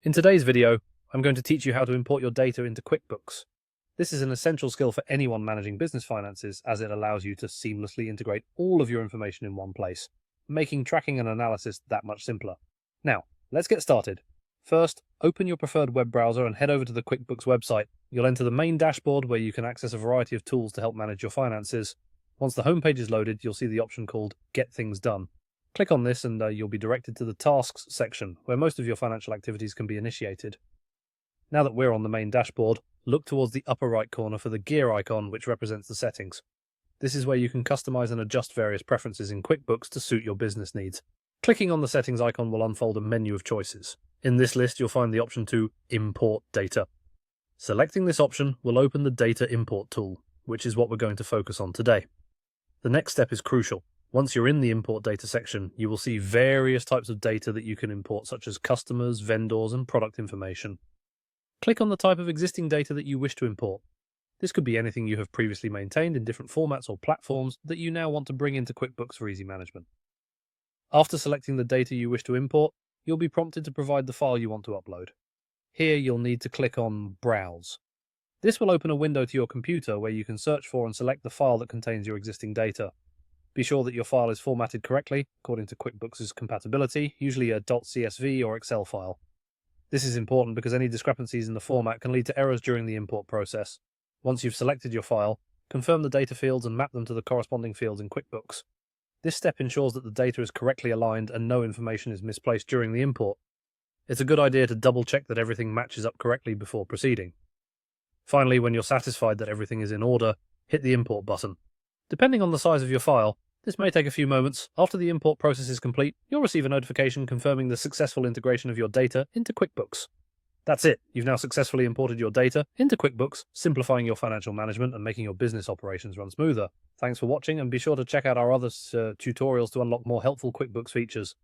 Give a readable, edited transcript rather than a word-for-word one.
In today's video, I'm going to teach you how to import your data into QuickBooks. This is an essential skill for anyone managing business finances, as it allows you to seamlessly integrate all of your information in one place, making tracking and analysis that much simpler. Now, let's get started. First, open your preferred web browser and head over to the QuickBooks website. You'll enter the main dashboard where you can access a variety of tools to help manage your finances. Once the homepage is loaded, you'll see the option called Get Things Done. Click on this and you'll be directed to the Tasks section, where most of your financial activities can be initiated. Now that we're on the main dashboard, look towards the upper right corner for the gear icon, which represents the settings. This is where you can customize and adjust various preferences in QuickBooks to suit your business needs. Clicking on the settings icon will unfold a menu of choices. In this list, you'll find the option to Import Data. Selecting this option will open the Data Import tool, which is what we're going to focus on today. The next step is crucial. Once you're in the Import Data section, you will see various types of data that you can import, such as customers, vendors, and product information. Click on the type of existing data that you wish to import. This could be anything you have previously maintained in different formats or platforms that you now want to bring into QuickBooks for easy management. After selecting the data you wish to import, you'll be prompted to provide the file you want to upload. Here you'll need to click on Browse. This will open a window to your computer where you can search for and select the file that contains your existing data. Be sure that your file is formatted correctly, according to QuickBooks' compatibility, usually a .csv or Excel file. This is important because any discrepancies in the format can lead to errors during the import process. Once you've selected your file, confirm the data fields and map them to the corresponding fields in QuickBooks. This step ensures that the data is correctly aligned and no information is misplaced during the import. It's a good idea to double-check that everything matches up correctly before proceeding. Finally, when you're satisfied that everything is in order, hit the Import button. Depending on the size of your file, this may take a few moments. After the import process is complete, you'll receive a notification confirming the successful integration of your data into QuickBooks. That's it. You've now successfully imported your data into QuickBooks, simplifying your financial management and making your business operations run smoother. Thanks for watching, and be sure to check out our other tutorials to unlock more helpful QuickBooks features.